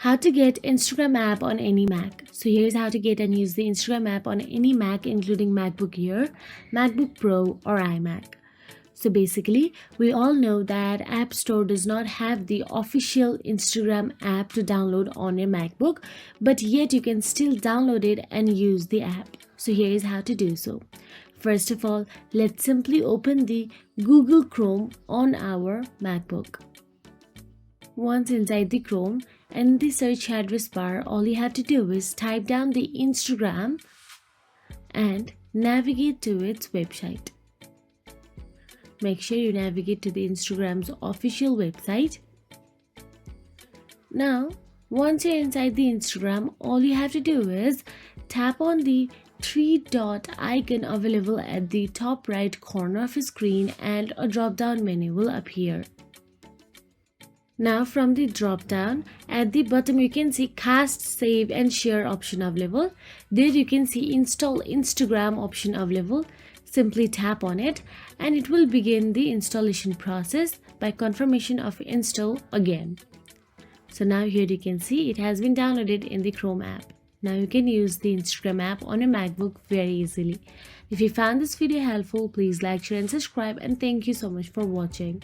How to get Instagram app on any Mac. So here's how to get and use the Instagram app on any Mac, including MacBook Air, MacBook Pro or iMac. So basically, we all know that App Store does not have the official Instagram app to download on your MacBook, but yet you can still download it and use the app. So here is how to do so. First of all, let's simply open the Google Chrome on our MacBook. Once inside the Chrome, in the search address bar, all you have to do is type down the Instagram and navigate to its website. Make sure you navigate to the Instagram's official website. Now, once you're inside the Instagram, all you have to do is tap on the three-dot icon available at the top right corner of your screen and a drop-down menu will appear. Now from the drop down, at the bottom you can see cast, save and share option available. There you can see install Instagram option available. Simply tap on it and it will begin the installation process by confirmation of install again. So now here you can see it has been downloaded in the Chrome app. Now you can use the Instagram app on your MacBook very easily. If you found this video helpful, please like, share and subscribe, and thank you so much for watching.